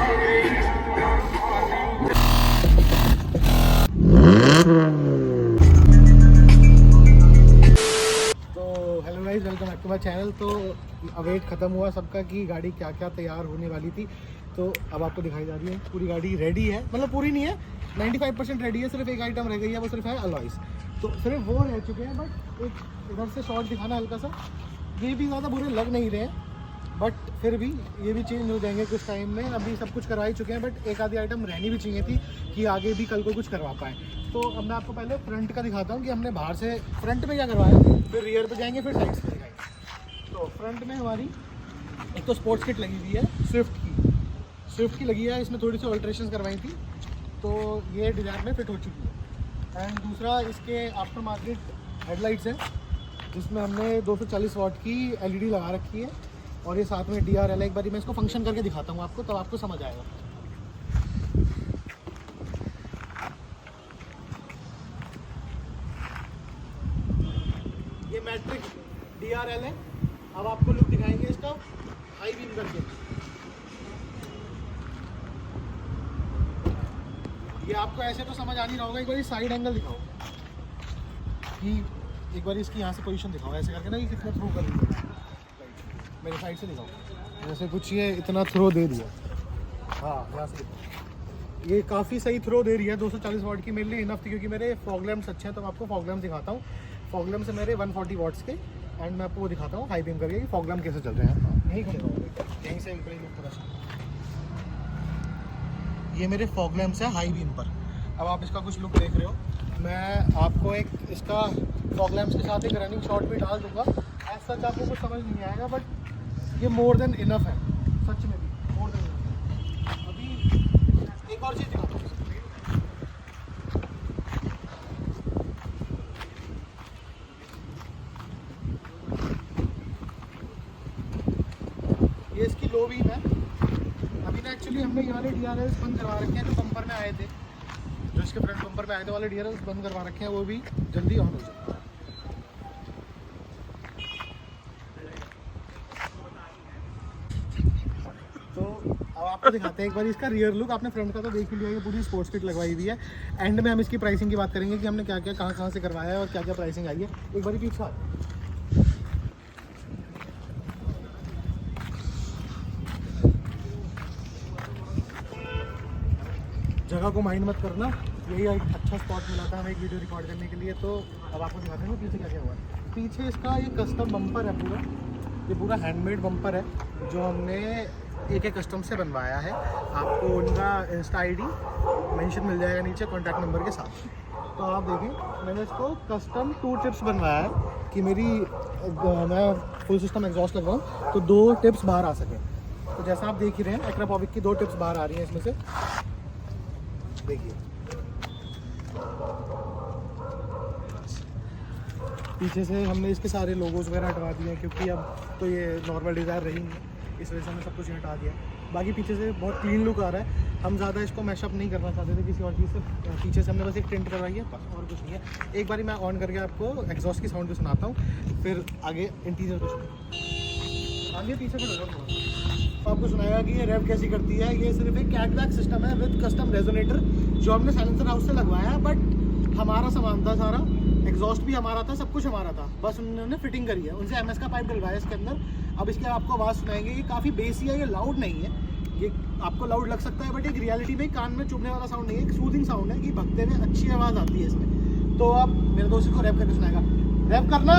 Hello guys, welcome back to my channel. तो await ख़त्म हुआ सबका कि गाड़ी क्या क्या तैयार होने वाली थी, तो अब आपको दिखाई जा रही है। पूरी गाड़ी रेडी है, मतलब पूरी नहीं है, 95% रेडी है। सिर्फ एक आइटम रह गई है, वो सिर्फ है अलॉयज़। तो सिर्फ वो रह चुके हैं, बट एक इधर से शॉट दिखाना हल्का सा। ये भी ज़्यादा बुरे लग नहीं रहे हैं, बट फिर भी ये भी चेंज हो जाएंगे कुछ टाइम में। अभी सब कुछ करवा ही चुके हैं, बट एक आधी आइटम रहनी भी चाहिए थी कि आगे भी कल को कुछ करवा पाए। तो अब मैं आपको पहले फ्रंट का दिखाता हूँ कि हमने बाहर से फ्रंट में क्या करवाया, फिर रियर पे जाएंगे, फिर साइड्स पे दिखाएंगे। तो फ्रंट में हमारी एक तो स्पोर्ट्स किट लगी हुई है स्विफ्ट की लगी है। इसमें थोड़ी सी ऑल्ट्रेशन करवाई थी, तो ये डिज़ाइन में फिट हो चुकी है। एंड दूसरा, इसके आफ्टर मार्केट हेडलाइट्स हैं, जिसमें हमने 240 वाट की LED लगा रखी है। और ये साथ में DRL है। एक बार मैं इसको फंक्शन करके दिखाता हूँ आपको, तब आपको समझ आएगा। ये मैट्रिक DRL है। अब आपको लुक दिखाएंगे इसका हाई बीम करके। ये आपको ऐसे तो समझ आ नहीं रहा होगा, एक बार साइड एंगल दिखाओ कि एक बार इसकी यहाँ से पोजीशन दिखाओ, ऐसे करके ना, ये कितना थ्रो कर रही है। मेरे साइड से दिखाओ, जैसे कुछ ये इतना थ्रो दे दिया। हाँ, यहाँ से दिखाओ, ये काफ़ी सही थ्रो दे रही है। 240 वाट की मेरे लिए इनफ थी, क्योंकि मेरे फॉग लैम्प्स अच्छे हैं। तो मैं आपको फॉग लैम्प दिखाता हूँ। फॉग लैम्प से मेरे 140 वाट्स के। एंड मैं आपको वो दिखाता हूँ हाई बीम करके कि फॉग लैम्प कैसे चल रहे हैं। यहीं खड़े रहो, यहीं से ये मेरे फॉग लैम्प्स है हाई बीम पर। अब आप इसका कुछ लुक देख रहे हो। मैं आपको एक इसका फॉग लैम्प्स के साथ एक रनिंग शॉट भी डाल दूंगा। एज सच आपको कुछ समझ नहीं आएगा, बट ये मोर देन इनफ है, सच में भी मोर देन इनफ। अभी एक और चीज़ दिखाता हूँ। ये इसकी लो बीम है। अभी ना एक्चुअली हमने ये वाले DRLs बंद करवा रखे हैं, जो बम्पर में आए थे, जो इसके फ्रंट बम्पर में आए थे वाले DRLs बंद करवा रखे हैं। वो भी जल्दी ऑन हो जाए। तो अब आपको दिखाते हैं एक बार इसका रियर लुक। आपने फ्रंट का तो देख ही लिया, ये पूरी स्पोर्ट्स किट लगवाई हुई है। एंड में हम इसकी प्राइसिंग की बात करेंगे कि हमने क्या क्या कहाँ से करवाया है और क्या क्या प्राइसिंग आई है। एक बार पीछे आ, जगह को माइंड मत करना, यही एक अच्छा स्पॉट मिला था हमें एक वीडियो रिकॉर्ड करने के लिए। तो अब आपको दिखाते हैं पीछे क्या क्या हुआ है। पीछे इसका ये कस्टम बम्पर है पूरा। ये पूरा हैंडमेड बम्पर है, जो हमने एक कस्टम से बनवाया है। आपको उनका इंस्टा ID मेंशन मिल जाएगा नीचे कॉन्टैक्ट नंबर के साथ। तो आप देखिए, मैंने इसको कस्टम 2 टिप्स बनवाया है कि मैं फुल सिस्टम एग्जॉस्ट लगवाऊँ तो 2 टिप्स बाहर आ सकें। तो जैसा आप देख ही रहे हैं, एक्रापॉविक की 2 टिप्स बाहर आ रही हैं इसमें से, देखिए। पीछे से हमने इसके सारे लोगोस वगैरह हटवा दिए हैं, क्योंकि अब तो ये नॉर्मल डिज़ायर रही नहीं, इस वजह से हमने सब कुछ हटा दिया। बाकी पीछे से बहुत क्लीन लुक आ रहा है। हम ज़्यादा इसको मैशअप नहीं करना चाहते थे किसी और चीज़ से। पीछे से हमने बस एक टिंट करवाई है, बस और कुछ नहीं है। एक बारी मैं ऑन करके आपको एग्जॉस्ट की साउंड भी सुनाता हूँ, फिर आगे इंटीरियर को सुनाऊँ। आगे पीछे का नज़र तो आपको सुनाएगा कि ये रेव कैसी करती है। ये सिर्फ एक कैटबैक सिस्टम है विद कस्टम रेजोनेटर, जो हमने साइलेंसर हाउस से लगवाया है। बट हमारा सामान था सारा, एग्जॉस्ट भी हमारा था, सब कुछ हमारा था, बस उन्होंने फिटिंग करी है। उनसे MS का पाइप डलवाया इसके अंदर। अब इसके आपको आवाज़ सुनाएंगे, ये काफ़ी बेसी है, ये लाउड नहीं है। ये आपको लाउड लग सकता है, बट एक रियलिटी में कान में चुभने वाला साउंड नहीं है, एक सूदिंग साउंड है कि भगते में अच्छी आवाज़ आती है इसमें। तो अब मेरे दोस्त को रैप करके सुनाएगा। रैप करना,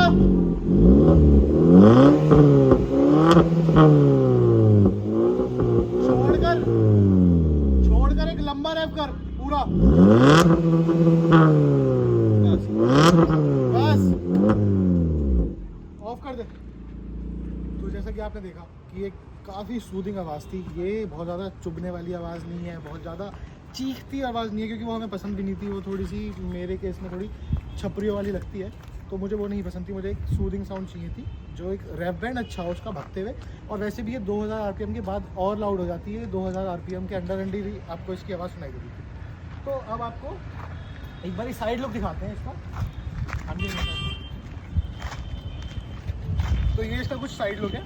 छोड़कर एक लंबा रैप कर पूरा, बस ऑफ कर दे। तो जैसा कि आपने देखा कि ये काफ़ी सूदिंग आवाज़ थी। ये बहुत ज़्यादा चुभने वाली आवाज़ नहीं है, बहुत ज़्यादा चीखती आवाज़ नहीं है, क्योंकि वो हमें पसंद भी नहीं थी। वो थोड़ी सी मेरे केस में थोड़ी छपरियों वाली लगती है, तो मुझे वो नहीं पसंद थी। मुझे एक सूदिंग साउंड चाहिए थी, जो एक रैप बैंड अच्छा हो उसका भगते हुए। और वैसे भी ये 2000 RPM के बाद और लाउड हो जाती है। 2000 RPM के अंडर भी आपको इसकी आवाज़ सुनाई देती थी। तो अब आपको एक बार साइड लुक दिखाते हैं इसका। तो ये इसका कुछ साइड लुक है।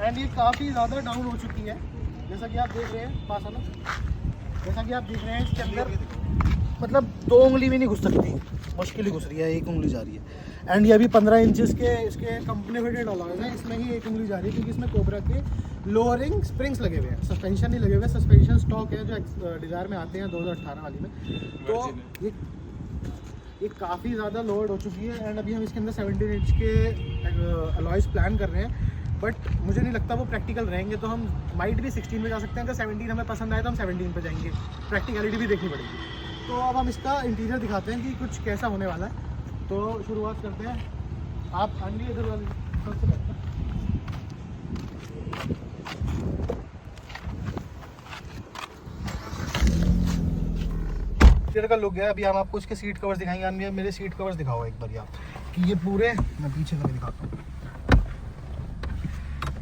एंड ये काफ़ी ज़्यादा डाउन हो चुकी है। जैसा कि आप देख रहे हैं, पास आना, जैसा कि आप देख रहे हैं इसके अंदर मतलब 2 उंगली भी नहीं घुस सकती, मुश्किल ही घुस रही है, 1 उंगली जा रही है। एंड ये अभी 15 इंचेस के इसके कंपनी फिटेड अलॉय है, इसमें ही 1 उंगली जा रही है क्योंकि इसमें कोबरा के लोअरिंग स्प्रिंग्स लगे हुए हैं, सस्पेंशन नहीं लगे हुए, सस्पेंशन स्टॉक है जो डिज़ायर में आते हैं 2018 वाली में। तो ये काफ़ी ज़्यादा लोड हो चुकी है एंड अभी हम इसके अंदर 17 इंच के अलॉयज़ प्लान कर रहे हैं, बट मुझे नहीं लगता वो प्रैक्टिकल रहेंगे, तो हम माइट भी 16 में जा सकते हैं। अगर 17 हमें पसंद आए तो हम 17 पे जाएंगे, प्रैक्टिकलिटी भी देखनी पड़ेगी। तो अब हम इसका इंटीरियर दिखाते हैं कि कुछ कैसा होने वाला है। तो शुरुआत करते हैं, आप आंटी इधर वाली सबसे पहले। इंटीरियर का लुक है, अभी हम आपको इसके सीट कवर्स दिखाएंगे। आंटी मेरे सीट कवर्स दिखाओ एक बार आप, कि ये पूरे, मैं पीछे का भी दिखाता हूँ।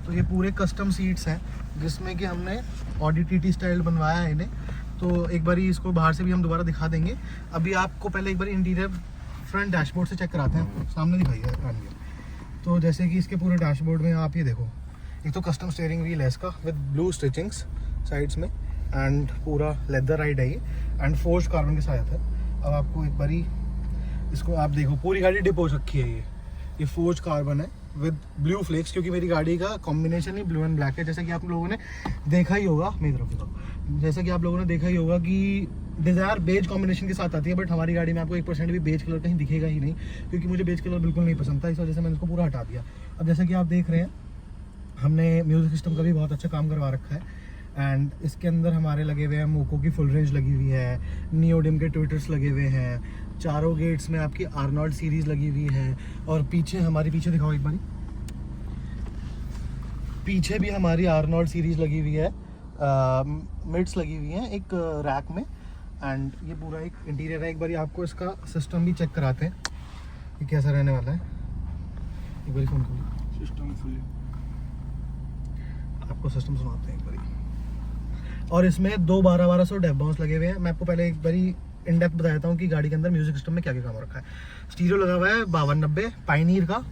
तो ये पूरे कस्टम सीट्स हैं जिसमें कि हमने ऑडी टीटी स्टाइल बनवाया है इन्हें। तो एक बारी इसको बाहर से भी हम दोबारा दिखा देंगे। अभी आपको पहले एक बार इंटीरियर फ्रंट डैशबोर्ड से चेक कराते हैं, सामने दिखाइए आनिए। तो जैसे कि इसके पूरे डैशबोर्ड में आप ये देखो, एक तो कस्टम स्टीयरिंग व्हील है इसका विद ब्लू स्टिचिंग्स साइड्स में एंड पूरा लेदर राइड है ये एंड फोर्स्ड कार्बन के साथ है। अब आपको एक बारी इसको आप देखो, पूरी गाड़ी डिप हो रखी है, ये फोर्स्ड कार्बन है विद ब्लू फ्लेक्स, क्योंकि मेरी गाड़ी का combination he blue and black है। जैसा कि आप लोगों ने देखा ही होगा, मेरी तरफ देखो, जैसा कि आप लोगों ने देखा ही होगा कि डिज़ायर बेज कॉम्बिनेशन के साथ आती है, बट हमारी गाड़ी में आपको 1% भी बेज कलर कहीं दिखेगा ही नहीं, क्योंकि मुझे बेज कलर बिल्कुल नहीं पसंद था, इस वजह से मैंने इसको पूरा हटा दिया। अब जैसा कि आप देख रहे हैं, हमने म्यूज़िक सिस्टम का भी बहुत अच्छा काम करवा रखा है एंड इसके अंदर हमारे लगे हुए हैं मोको की फुल रेंज लगी हुई है, नियोडिम के ट्विटर्स लगे हुए हैं, चारों गेट्स में आपकी आर्नोल्ड सीरीज़ लगी हुई है और पीछे हमारी, पीछे दिखाओ एक बारी, पीछे भी हमारी आर्नोल्ड सीरीज़ लगी हुई है, मिड्स लगी हुई हैं एक रैक में एंड ये पूरा एक इंटीरियर है। एक बारी आपको इसका सिस्टम भी चेक कराते हैं कि कैसा रहने वाला है। एक बारी फोन करो, सिस्टम फुल, आपको सिस्टम सुनाते हैं एक बारी। और इसमें 2 1200 डेप बाउंस लगे हुए हैं। मैं आपको पहले एक बारी इन डेप्थ बता देता हूँ कि गाड़ी के अंदर म्यूजिक सिस्टम में क्या क्या काम रखा है। स्टीरियो लगा हुआ है 5290 पायनीर का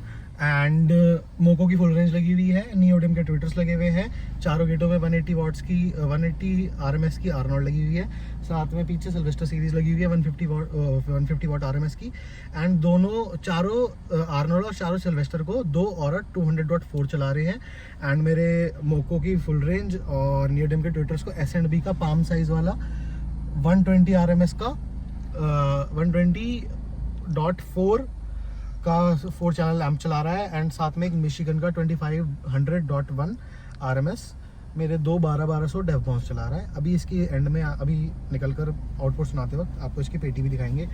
एंड मोको की फुल रेंज लगी हुई है, नियोडिम के ट्विटर्स लगे हुए हैं, चारों गेटों में 180 वॉट्स की 180 आरएमएस की आर्नोल्ड लगी हुई है, साथ में पीछे सिल्वेस्टर सीरीज लगी हुई है 150 वॉट आरएमएस की एंड दोनों चारों आर्नोल्ड और चारों सिल्वेस्टर को 2 और 200.4 चला रहे हैं एंड मेरे मोको की फुल रेंज और नियोडिम के ट्विटर्स को S&B का पाम साइज वाला 120 आरएमएस का 120.4 का 4 चैनल लैम्प चला रहा है एंड साथ में एक मिशिगन का 2500.1 आरएमएस मेरे 2 1200 डेव बाउंस चला रहा है। अभी इसकी एंड में अभी निकलकर आउटपुट सुनाते वक्त आपको इसकी पेटी भी दिखाएंगे।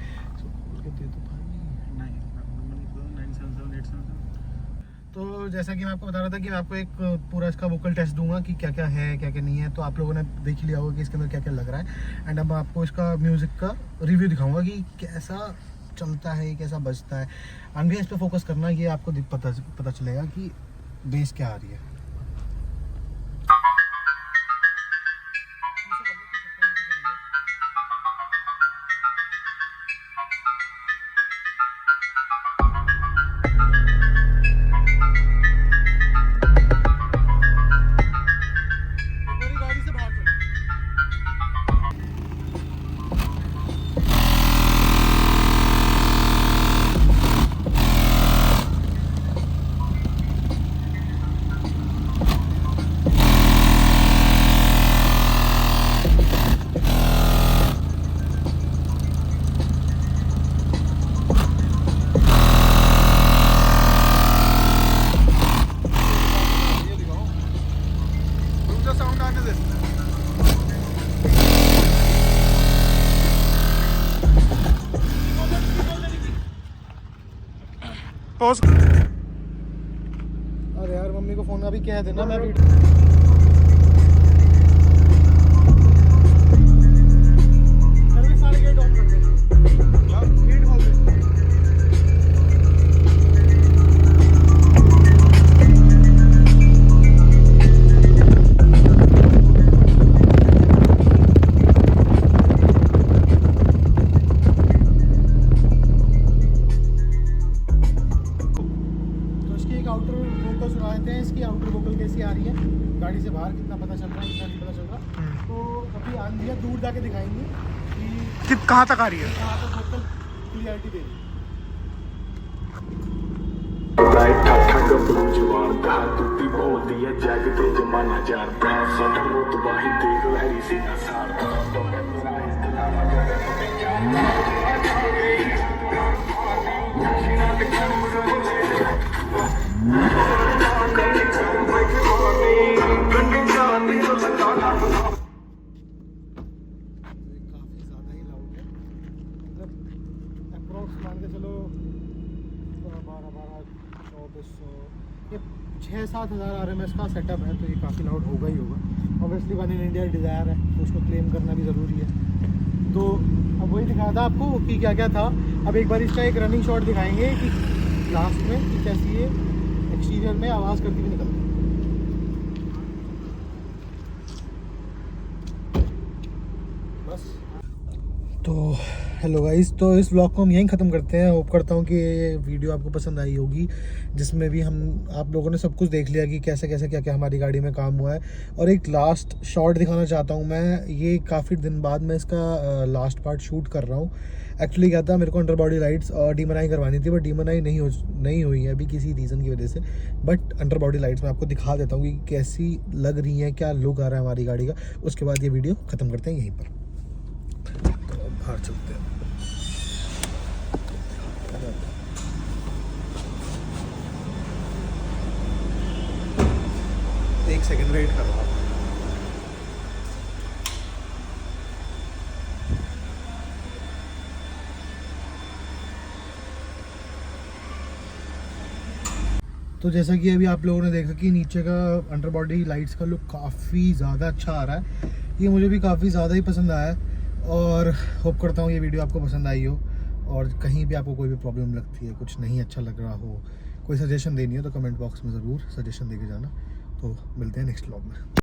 तो जैसा कि मैं आपको बता रहा था कि मैं आपको एक पूरा इसका वोकल टेस्ट दूंगा कि क्या क्या है क्या क्या नहीं है, तो आप लोगों ने देख लिया होगा कि इसके अंदर क्या क्या लग रहा है एंड अब आपको इसका म्यूज़िक का रिव्यू दिखाऊंगा कि कैसा चलता है, कैसा बजता है। अनभी इस पे फोकस करना, ये आपको पता चलेगा कि बेस क्या आ रही है। पॉज। अरे यार मम्मी को फोन अभी कह देना, मैं सारे गेट ऑन कर दे, गेट खोल दे। इतना पता चल रहा है, इतना नहीं पता चल रहा। तो अभी आंधिया दूर जाके दिखाएंगे कि कहाँ तक आ रही है, कहाँ तक बोतल क्लियरिटी दे रही है। काफ़ी ज़्यादा ही लाउड है, मतलब अप्रोक्स मान के चलो 12-2400 ये 6-7 हज़ार RMS का सेटअप है, तो ये काफ़ी लाउड होगा ही होगा। Obviously one in India desire है, तो उसको क्लेम करना भी ज़रूरी है। तो अब वही दिखाया था आपको कि क्या क्या था। अब एक बार इसका एक रनिंग शॉट दिखाएंगे कि लास्ट में कि कैसी ये एक्सटीरियर में आवाज़ करती हुई निकलती है। बस तो हेलो गाइस, तो इस व्लॉग को हम यहीं ख़त्म करते हैं। होप करता हूँ कि ये वीडियो आपको पसंद आई होगी, जिसमें भी आप लोगों ने सब कुछ देख लिया कि कैसे कैसे क्या क्या हमारी गाड़ी में काम हुआ है। और एक लास्ट शॉट दिखाना चाहता हूँ मैं, ये काफ़ी दिन बाद मैं इसका लास्ट पार्ट शूट कर रहा हूँ। एक्चुअली क्या था, मेरे को अंडर बॉडी लाइट्स और डीमनाई करवानी थी, बट डीमनाई नहीं हुई है अभी किसी रीज़न की वजह से। बट अंडर बॉडी लाइट्स मैं आपको दिखा देता हूँ कि कैसी लग रही हैं, क्या लुक आ रहा है हमारी गाड़ी का। उसके बाद ये वीडियो ख़त्म करते हैं यहीं पर। तो अब बाहर चलते हैं। एक सेकंड वेट कर रहा हूँ। तो जैसा कि अभी आप लोगों ने देखा कि नीचे का अंडर बॉडी लाइट्स का लुक काफ़ी ज़्यादा अच्छा आ रहा है। ये मुझे भी काफ़ी ज़्यादा ही पसंद आया है और होप करता हूँ ये वीडियो आपको पसंद आई हो। और कहीं भी आपको कोई भी प्रॉब्लम लगती है, कुछ नहीं अच्छा लग रहा हो, कोई सजेशन देनी हो तो कमेंट बॉक्स में ज़रूर सजेशन दे के जाना। तो मिलते हैं नेक्स्ट व्लॉग में।